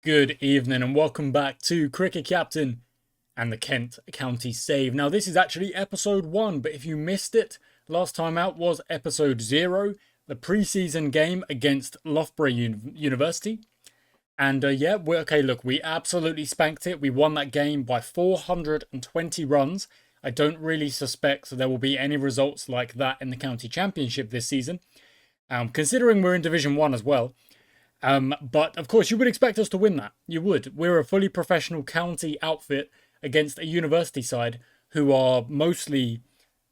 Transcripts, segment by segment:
Good evening and welcome back to Cricket Captain and the Kent County Save. Now, this is actually episode 1, but if you missed it, last time out was episode 0, the pre-season game against Loughborough University. And yeah, we absolutely spanked it. We won that game by 420 runs. I don't really suspect there will be any results like that in the county championship this season, considering we're in Division 1 as well. But of course, you would expect us to win that. You would. We're a fully professional county outfit against a university side who are mostly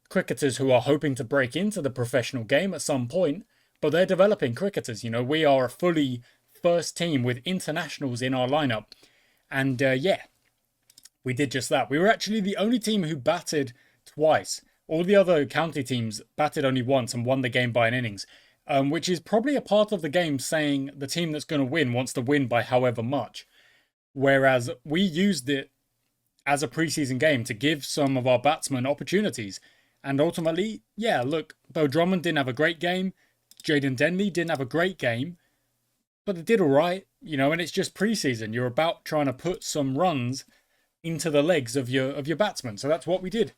cricketers who are hoping to break into the professional game at some point, but they're developing cricketers. You know, we are a fully first team with internationals in our lineup. And yeah, we did just that. We were actually the only team who batted twice. All the other county teams batted only once and won the game by an innings. Which is probably a part of the game saying the team that's going to win wants to win by however much. Whereas we used it as a preseason game to give some of our batsmen opportunities. And ultimately, yeah, look, Beau Drummond didn't have a great game. Jaden Denley didn't have a great game. But they did all right, you know, and it's just preseason. You're about trying to put some runs into the legs of your batsmen. So that's what we did.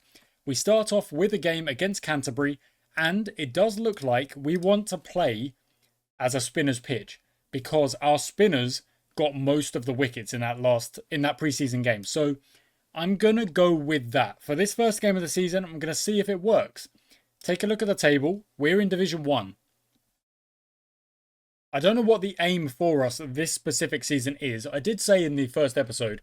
We start off with a game against Canterbury, and it does look like we want to play as a spinner's pitch because our spinners got most of the wickets in that preseason game. So I'm going to go with that. For this first game of the season, I'm going to see if it works. Take a look at the table. We're in Division 1. I don't know what the aim for us this specific season is. I did say in the first episode,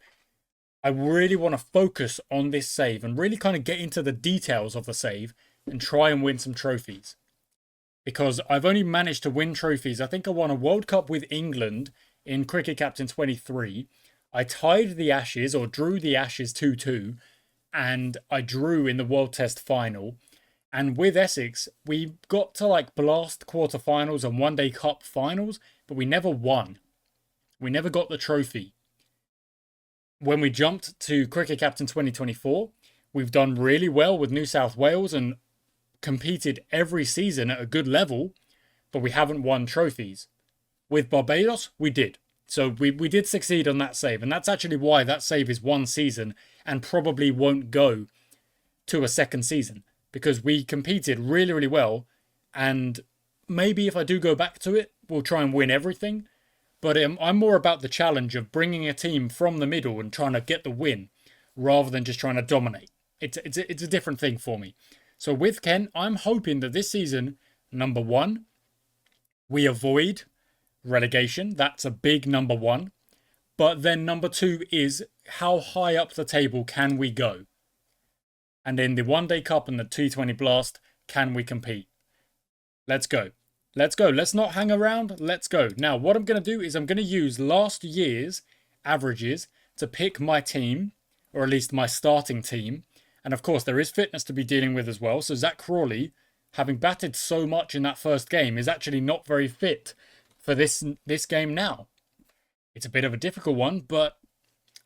I really want to focus on this save and really kind of get into the details of the save and try and win some trophies. Because I've only managed to win trophies. I think I won a World Cup with England in Cricket Captain 23. I tied the Ashes, or drew the Ashes 2-2. And I drew in the World Test final. And with Essex, we got to like blast quarterfinals and One Day Cup finals, but we never won. We never got the trophy. When we jumped to Cricket Captain 2024, we've done really well with New South Wales and competed every season at a good level, but we haven't won trophies. With Barbados, we did. So we did succeed on that save, and that's actually why that save is one season and probably won't go to a second season, because we competed really, really well, and maybe if I do go back to it, we'll try and win everything, but I'm more about the challenge of bringing a team from the middle and trying to get the win, rather than just trying to dominate. It's a different thing for me. So with Ken, I'm hoping that this season, number 1, we avoid relegation. That's a big number 1. But then number 2 is how high up the table can we go? And in the One Day Cup and the T20 Blast, can we compete? Let's go. Let's go. Let's not hang around. Let's go. Now, what I'm going to do is I'm going to use last year's averages to pick my team, or at least my starting team. And of course, there is fitness to be dealing with as well. So Zach Crawley, having batted so much in that first game, is actually not very fit for this game now. It's a bit of a difficult one, but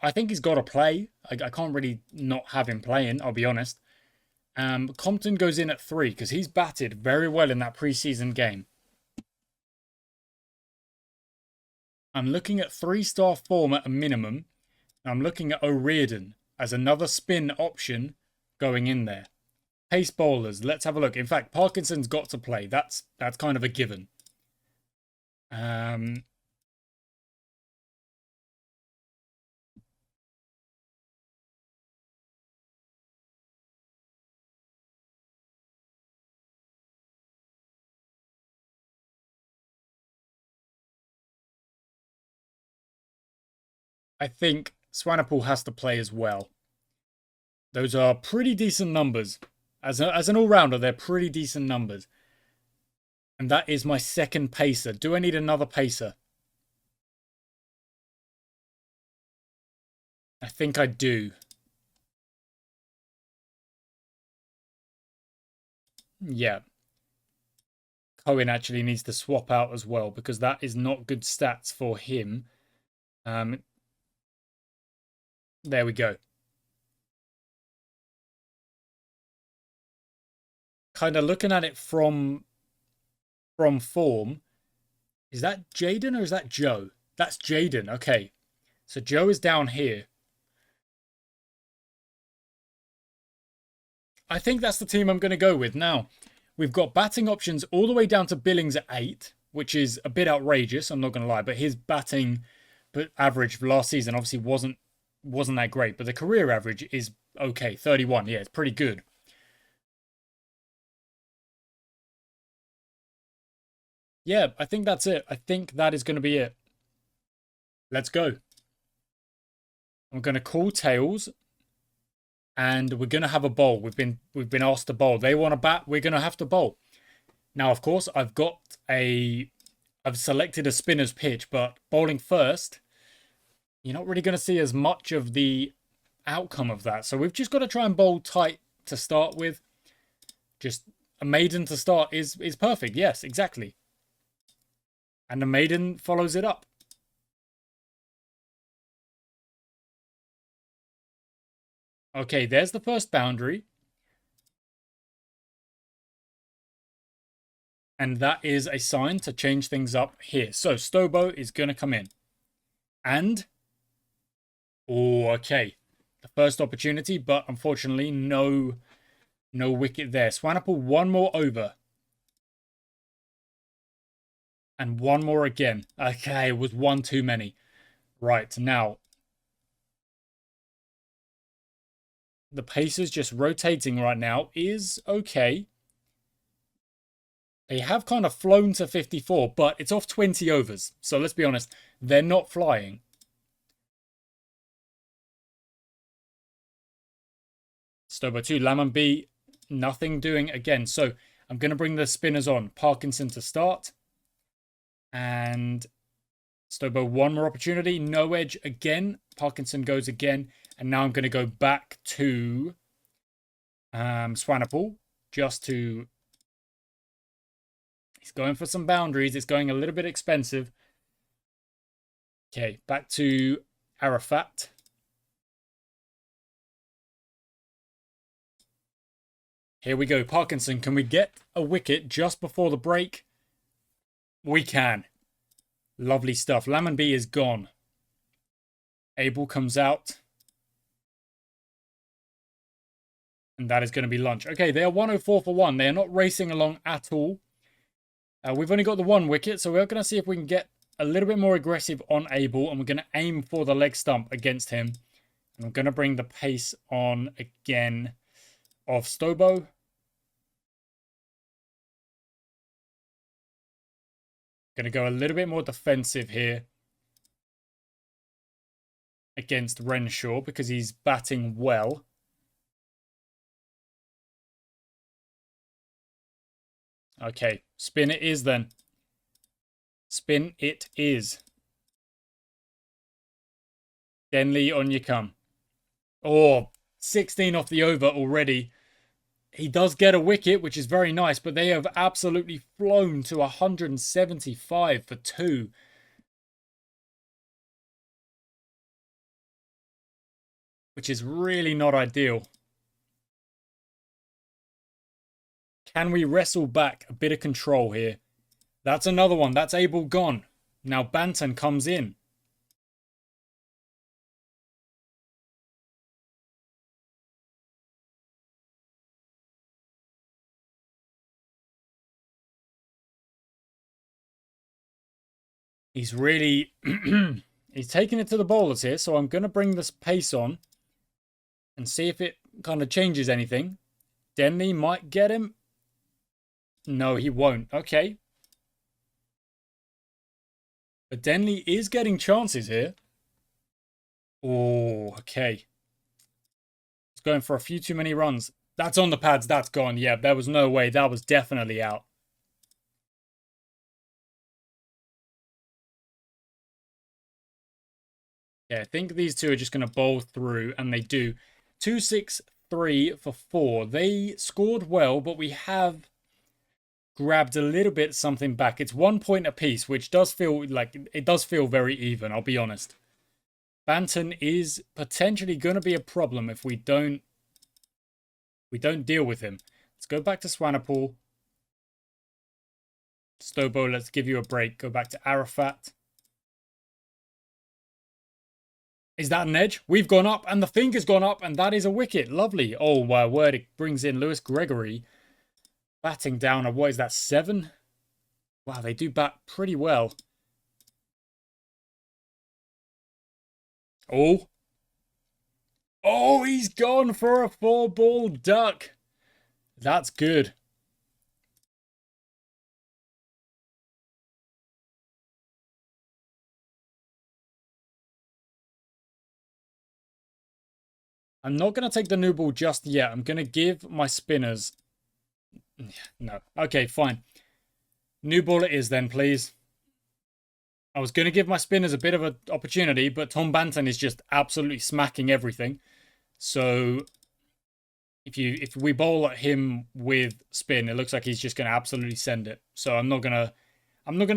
I think he's got to play. I can't really not have him playing, I'll be honest. Compton goes in at 3 because he's batted very well in that preseason game. I'm looking at 3-star form at a minimum. I'm looking at O'Riordan as another spin option going in there. Pace bowlers, let's have a look. In fact, Parkinson's got to play. That's kind of a given. I think Swanepoel has to play as well. Those are pretty decent numbers. As an all-rounder, they're pretty decent numbers. And that is my second pacer. Do I need another pacer? I think I do. Yeah. Cohen actually needs to swap out as well because that is not good stats for him. There we go. Kind of looking at it from form. Is that Jaden or is that Joe? That's Jaden. Okay. So Joe is down here. I think that's the team I'm going to go with. Now, we've got batting options all the way down to Billings at 8, which is a bit outrageous, I'm not going to lie. But his batting average last season obviously wasn't that great. But the career average is okay, 31. Yeah, it's pretty good. Yeah, I think that's it. I think that is going to be it. Let's go. I'm going to call tails, and we're going to have a bowl. We've been asked to bowl. They want to bat. We're going to have to bowl. Now, of course, I've selected a spinner's pitch, but bowling first, you're not really going to see as much of the outcome of that. So we've just got to try and bowl tight to start with. Just a maiden to start is perfect. Yes, exactly. And the maiden follows it up. Okay, there's the first boundary. And that is a sign to change things up here. So Stobo is going to come in. And, oh, okay. The first opportunity, but unfortunately no wicket there. Swanepoel, one more over. And one more again. Okay, it was one too many. Right, now. The pace is just rotating right now is okay. They have kind of flown to 54, but it's off 20 overs. So let's be honest, they're not flying. Stobo 2, Lamb B, nothing doing again. So I'm going to bring the spinners on. Parkinson to start. And Stobo, one more opportunity. No edge again. Parkinson goes again. And now I'm going to go back to Swanepoel just to... He's going for some boundaries. It's going a little bit expensive. Okay, back to Arafat. Here we go. Parkinson, can we get a wicket just before the break? We can. Lovely stuff. Lamb B is gone. Abel comes out. And that is going to be lunch. Okay, they are 104 for 1. They are not racing along at all. We've only got the one wicket, so we're going to see if we can get a little bit more aggressive on Abel, and we're going to aim for the leg stump against him. And I'm going to bring the pace on again of Stobo. Going to go a little bit more defensive here against Renshaw because he's batting well. Okay, spin it is then. Spin it is. Denley, on you come. Oh, 16 off the over already. He does get a wicket, which is very nice, but they have absolutely flown to 175 for 2. Which is really not ideal. Can we wrestle back a bit of control here? That's another one. That's Abel gone. Now Banton comes in. He's really... he's taking it to the bowlers here, so I'm going to bring this pace on and see if it kind of changes anything. Denley might get him. No, he won't. Okay. But Denley is getting chances here. Oh, okay. He's going for a few too many runs. That's on the pads. That's gone. Yeah, there was no way. That was definitely out. Yeah, I think these two are just going to bowl through, and they do. 2, 6, 3 for 4. They scored well, but we have grabbed a little bit something back. It's 1 point apiece, which does feel like it does feel very even, I'll be honest. Banton is potentially going to be a problem if we don't deal with him. Let's go back to Swanepoel. Stobo, let's give you a break. Go back to Arafat. Is that an edge? We've gone up and the finger's gone up and that is a wicket. Lovely. Oh, my word. It brings in Lewis Gregory. Batting down at, what is that, 7? Wow, they do bat pretty well. Oh. Oh, he's gone for a 4-ball duck. That's good. I'm not going to take the new ball just yet. I'm going to give my spinners... No. Okay, fine. New ball it is then, please. I was going to give my spinners a bit of an opportunity, but Tom Banton is just absolutely smacking everything. So if we bowl at him with spin, it looks like he's just going to absolutely send it. So I'm not gonna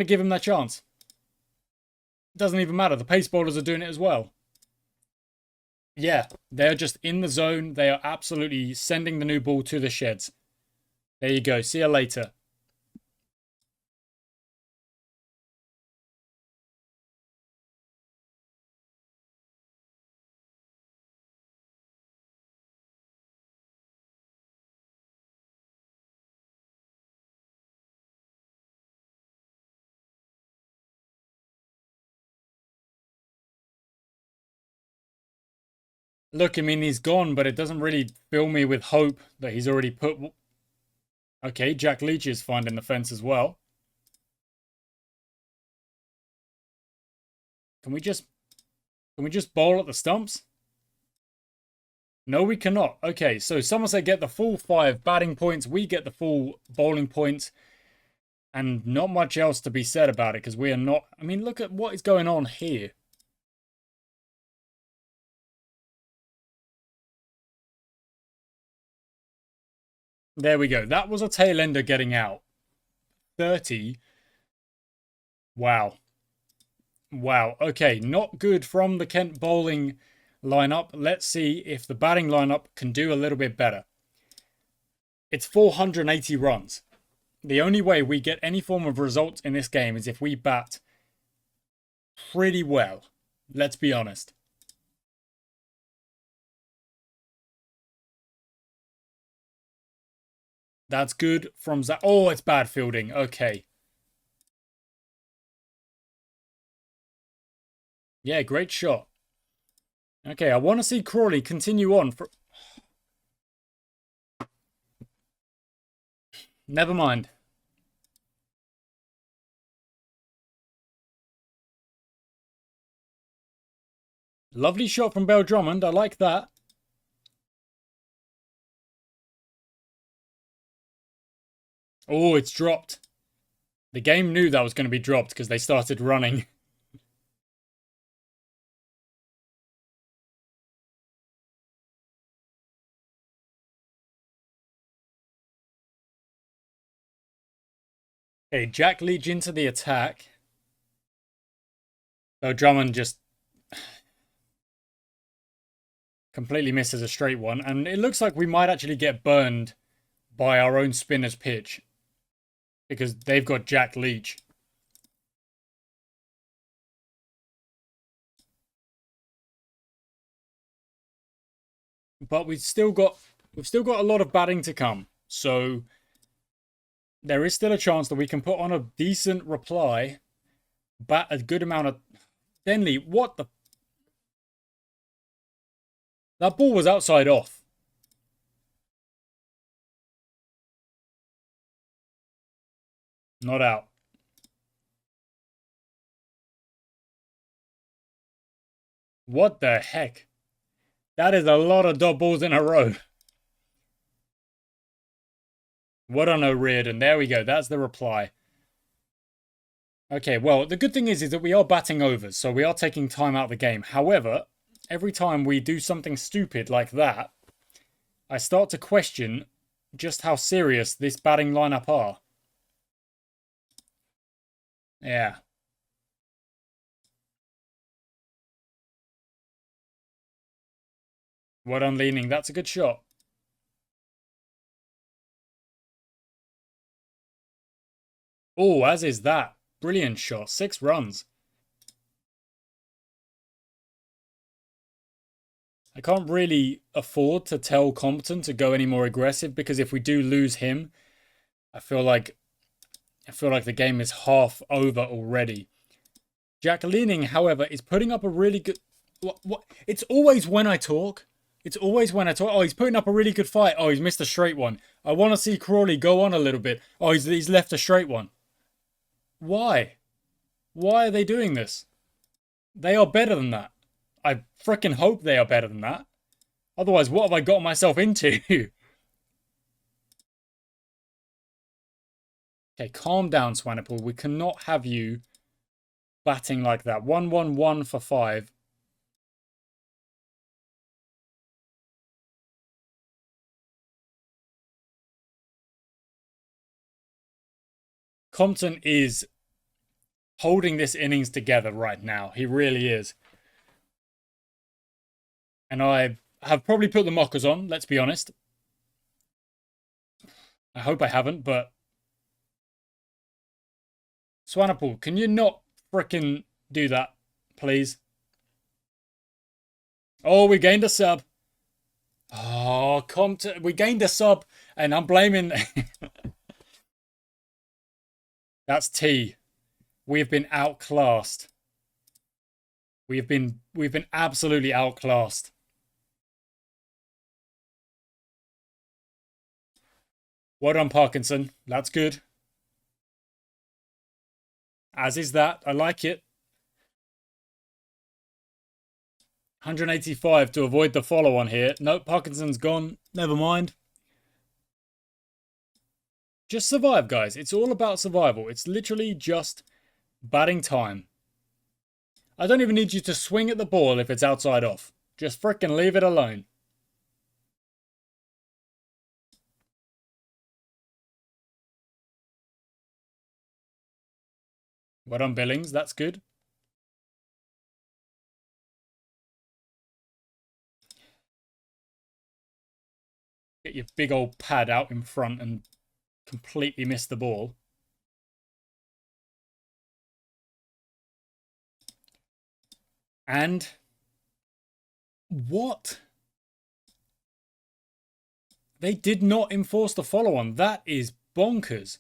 give him that chance. It doesn't even matter. The pace bowlers are doing it as well. Yeah, they're just in the zone. They are absolutely sending the new ball to the sheds. There you go. See you later. Look, I mean, he's gone, but it doesn't really fill me with hope that he's already put... Okay, Jack Leach is finding the fence as well. Can we just bowl at the stumps? No, we cannot. Okay, so Somerset get the full 5 batting points. We get the full bowling points. And not much else to be said about it because we are not... I mean, look at what is going on here. There we go. That was a tail ender getting out. 30. Wow. Wow. Okay, not good from the Kent bowling lineup. Let's see if the batting lineup can do a little bit better. It's 480 runs. The only way we get any form of result in this game is if we bat pretty well. Let's be honest. That's good from Zach. Oh, it's bad fielding. Okay. Yeah, great shot. Okay, I want to see Crawley continue on. Never mind. Lovely shot from Bell Drummond. I like that. Oh, it's dropped. The game knew that was going to be dropped because they started running. Okay, Jack Leach into the attack. Bell Drummond just completely misses a straight one. And it looks like we might actually get burned by our own spinner's pitch. Because they've got Jack Leach. But we've still got a lot of batting to come. So there is still a chance that we can put on a decent reply. Bat a good amount of... Denley, what the... That ball was outside off. Not out. What the heck? That is a lot of dot balls in a row. What on O'Riordan? There we go. That's the reply. Okay, well, the good thing is that we are batting overs, so we are taking time out of the game. However, every time we do something stupid like that, I start to question just how serious this batting lineup are. Yeah. Well done, leaning. That's a good shot. Oh, as is that. Brilliant shot. 6 runs. I can't really afford to tell Compton to go any more aggressive because if we do lose him, I feel like the game is half over already. Jack Leaning, however, is putting up a really good. What? It's always when I talk. It's always when I talk. Oh, he's putting up a really good fight. Oh, he's missed a straight one. I want to see Crawley go on a little bit. Oh, he's left a straight one. Why? Why are they doing this? They are better than that. I freaking hope they are better than that. Otherwise, what have I got myself into? Okay, calm down, Swanepoel. We cannot have you batting like that. 1-1-1 for 5. Compton is holding this innings together right now. He really is. And I have probably put the mockers on, let's be honest. I hope I haven't, but Swanepoel, can you not frickin' do that, please? Oh, we gained a sub. Oh, Compton, we gained a sub, and I'm blaming. That's T. We have been outclassed. We've been absolutely outclassed. Well done, Parkinson. That's good. As is that. I like it. 185 to avoid the follow-on here. Nope, Parkinson's gone. Never mind. Just survive, guys. It's all about survival. It's literally just batting time. I don't even need you to swing at the ball if it's outside off. Just frickin' leave it alone. Well done, Billings. That's good. Get your big old pad out in front and completely miss the ball. And what? They did not enforce the follow-on. That is bonkers.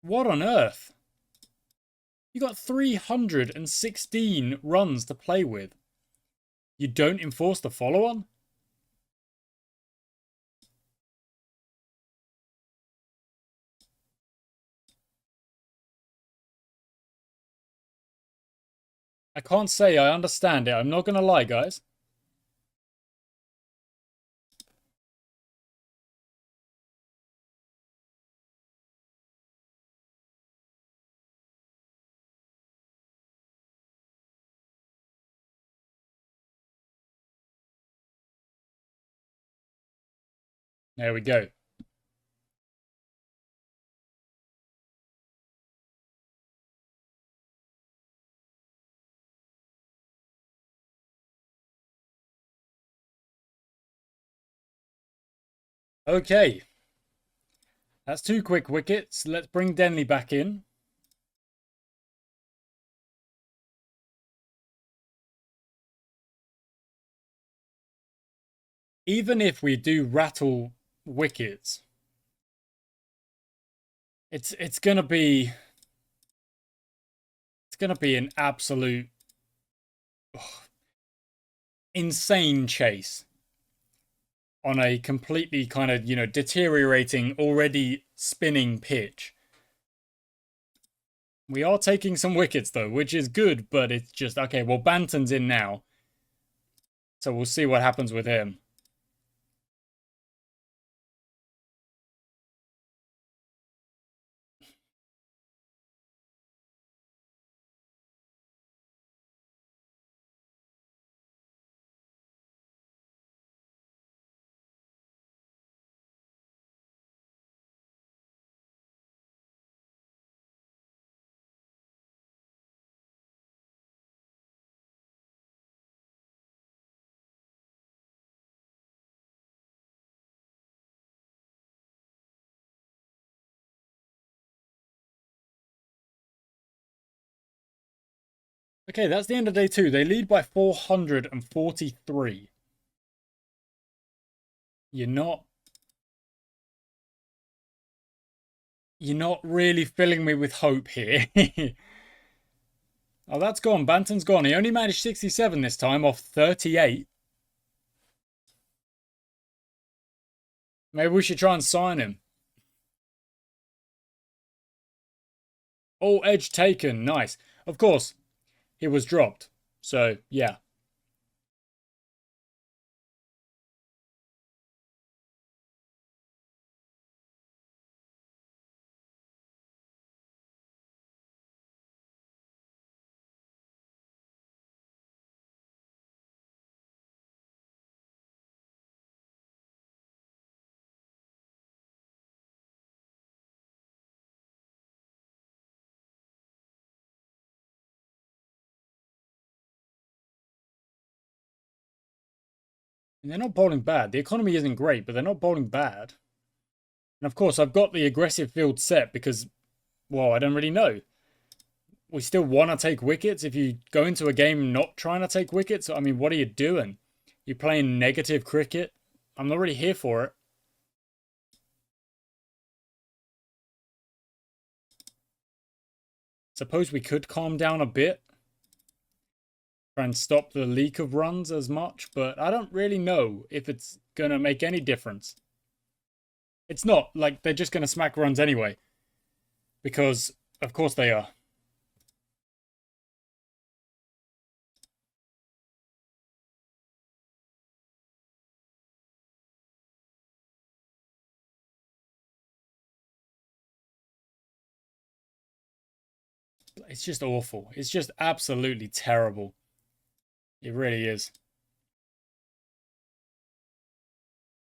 What on earth? You got 316 runs to play with. You don't enforce the follow-on? I can't say I understand it. I'm not going to lie, guys. There we go. Okay. That's 2 quick wickets. Let's bring Denley back in. Even if we do rattle wickets, it's gonna be an absolute insane chase on a completely kind of, deteriorating, already spinning pitch. We are taking some wickets though, which is good, but it's just okay. Well, Banton's in now, so we'll see what happens with him. Okay, that's the end of day 2. They lead by 443. You're not really filling me with hope here. Oh, that's gone. Banton's gone. He only managed 67 this time off 38. Maybe we should try and sign him. Oh, edge taken. Nice. Of course, he was dropped. So, yeah. And they're not bowling bad. The economy isn't great, but they're not bowling bad. And of course, I've got the aggressive field set because, well, I don't really know. We still want to take wickets. If you go into a game not trying to take wickets, I mean, what are you doing? You're playing negative cricket? I'm not really here for it. Suppose we could calm down a bit. Try and stop the leak of runs as much, but I don't really know if it's going to make any difference. It's not. Like, they're just going to smack runs anyway. Because, of course they are. It's just awful. It's just absolutely terrible. It really is.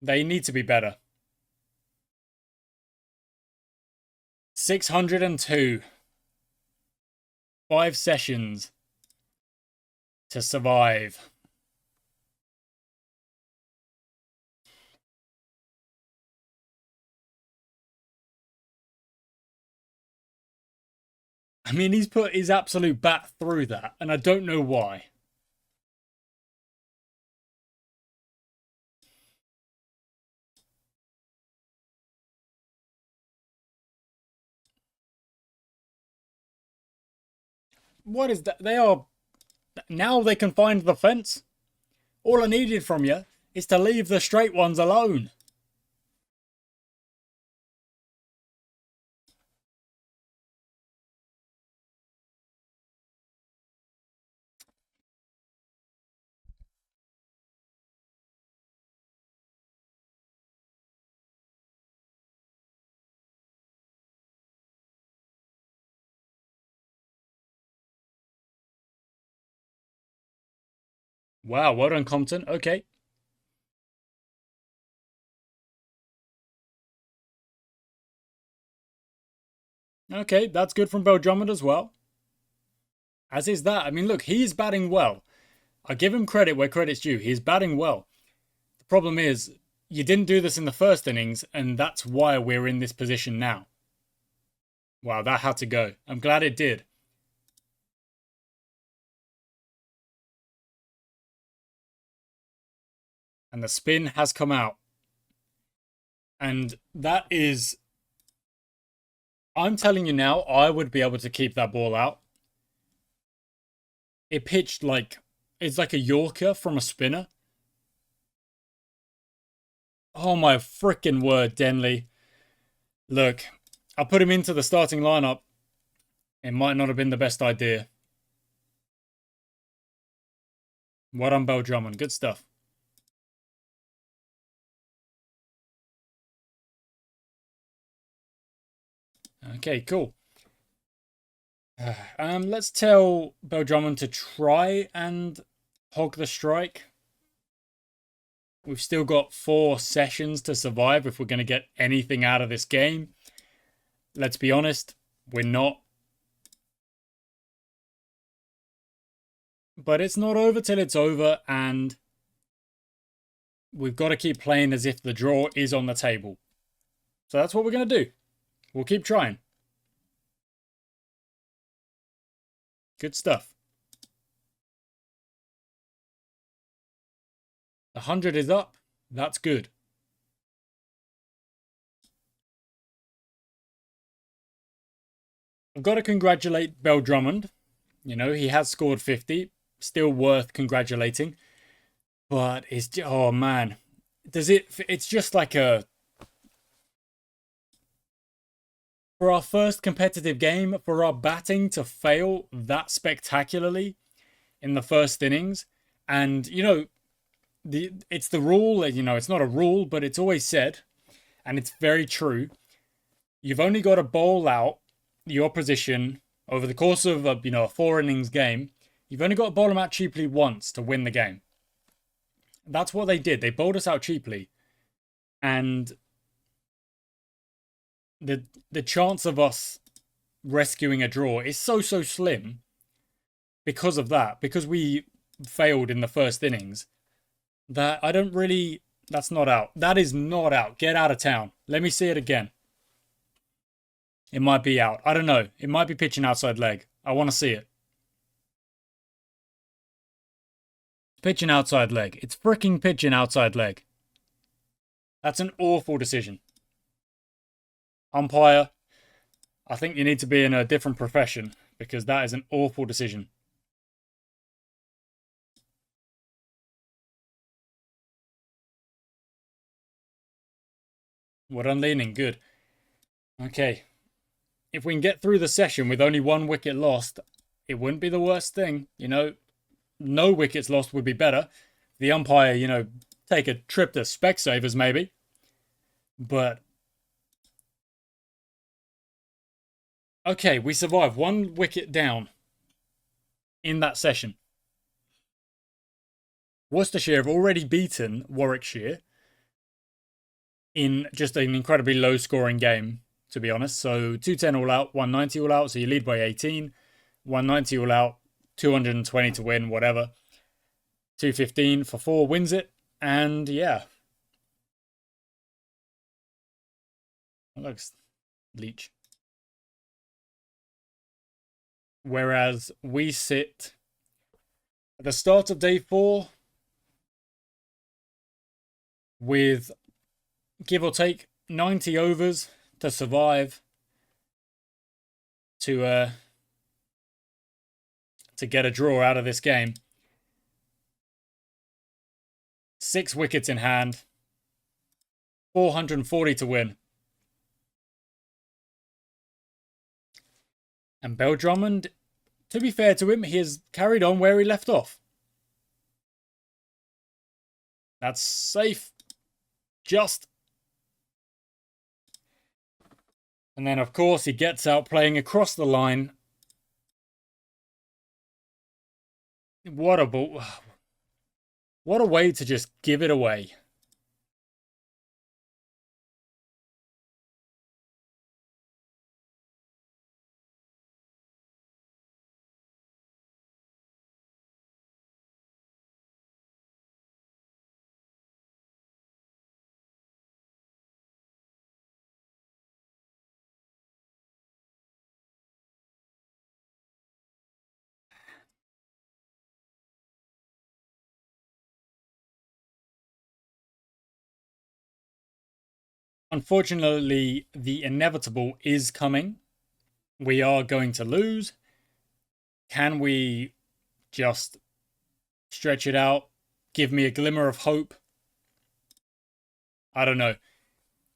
They need to be better. 602. 5 sessions to survive. I mean, he's put his absolute bat through that, and I don't know why. What is that? They are... Now they can find the fence. All I needed from you is to leave the straight ones alone. Wow, well done, Compton. Okay. Okay, that's good from Beau Drummond as well. As is that. I mean, look, he's batting well. I give him credit where credit's due. He's batting well. The problem is, you didn't do this in the first innings, and that's why we're in this position now. Wow, that had to go. I'm glad it did. And the spin has come out. And that is... I'm telling you now, I would be able to keep that ball out. It pitched like... It's like a Yorker from a spinner. Oh my frickin' word, Denley. Look, I put him into the starting lineup. It might not have been the best idea. Well done, Beau Drummond. Good stuff. Okay, cool. Let's tell Beau Drummond to try and hog the strike. We've still got 4 sessions to survive if we're going to get anything out of this game. Let's be honest, we're not. But it's not over till it's over, and we've got to keep playing as if the draw is on the table. So that's what we're going to do. We'll keep trying. Good stuff. 100 is up. That's good. I've got to congratulate Bell Drummond. You know, he has scored 50. Still worth congratulating. But it's, oh man. It's just like a, for our first competitive game, for our batting to fail that spectacularly in the first innings. And, you know, it's the rule, you know, it's not a rule, but it's always said, and it's very true. You've only got to bowl out the opposition over the course of a 4 innings game. You've only got to bowl them out cheaply once to win the game. That's what they did. They bowled us out cheaply, and the chance of us rescuing a draw is so slim because of that. Because we failed in the first innings, that I don't really. That's not out. That is not out. Get out of town. Let me see it again. It might be out. I don't know. It might be pitching outside leg. I want to see it. Pitching outside leg. It's freaking pitching outside leg. That's an awful decision. Umpire, I think you need to be in a different profession because that is an awful decision. Well done, leaning. Good. Okay. If we can get through the session with only 1 wicket lost, it wouldn't be the worst thing. You know, no wickets lost would be better. The umpire, you know, take a trip to Specsavers maybe. But okay, we survived 1 wicket down in that session. Worcestershire have already beaten Warwickshire in just an incredibly low scoring game, to be honest. So 210 all out, 190 all out. So you lead by 18. 190 all out, 220 to win, whatever. 215 for 4 wins it. And yeah. That looks Leach. Whereas we sit at the start of day 4 with, give or take, 90 overs to survive, to get a draw out of this game. 6 wickets in hand, 440 to win. And Bell Drummond, to be fair to him, he has carried on where he left off. That's safe. Just. And then, of course, he gets out playing across the line. What a ball. What a way to just give it away. Unfortunately, the inevitable is coming. We are going to lose. Can we just stretch it out? Give me a glimmer of hope? I don't know.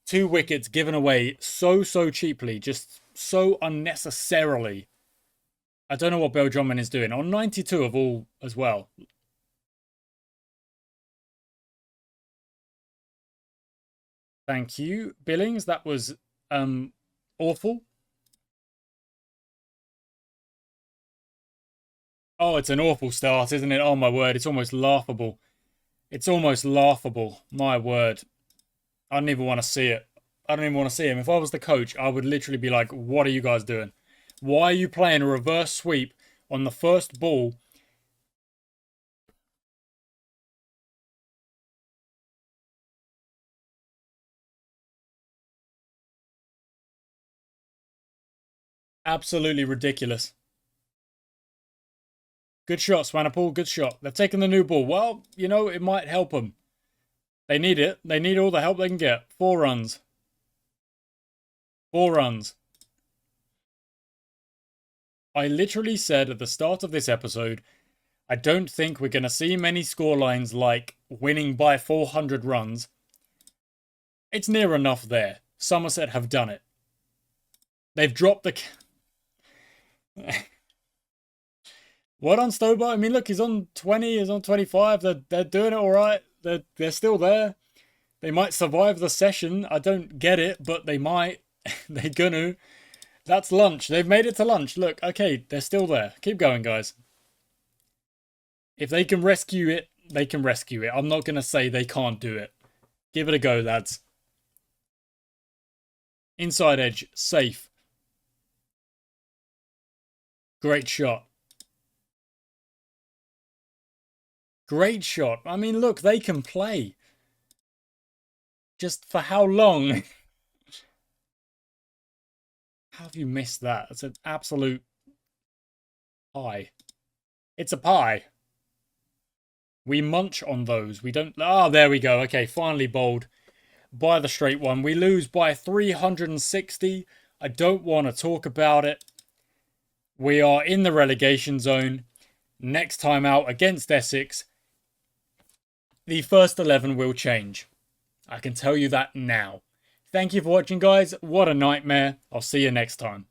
2 wickets given away so cheaply, just so unnecessarily. I don't know what Bell Drummond is doing. On 92 of all as well. Thank you, Billings. That was awful. Oh, it's an awful start, isn't it? Oh my word, it's almost laughable. It's almost laughable. My word. I don't even want to see it. I don't even want to see him. If I was the coach, I would literally be like, what are you guys doing? Why are you playing a reverse sweep on the first ball? Absolutely ridiculous. Good shot, Swanepoel. Good shot. They've taken the new ball. Well, you know, it might help them. They need it. They need all the help they can get. 4 runs. 4 runs. I literally said at the start of this episode, I don't think we're going to see many scorelines like winning by 400 runs. It's near enough there. Somerset have done it. They've dropped the... What on Stobart? I mean, look, he's on 20, he's on 25. They're doing it all right. They're still there. They might survive the session. I don't get it, but they might. They're gonna. That's lunch. They've made it to lunch. Look, okay, they're still there. Keep going, guys. If they can rescue it, they can rescue it. I'm not going to say they can't do it. Give it a go, lads. Inside edge, safe. Great shot. Great shot. I mean, look, they can play. Just for how long? How have you missed that? It's an absolute pie. It's a pie. We munch on those. We don't... Ah, there we go. Okay, finally bowled by the straight one. We lose by 360. I don't want to talk about it. We are in the relegation zone. Next time out against Essex, the first 11 will change. I can tell you that now. Thank you for watching, guys. What a nightmare. I'll see you next time.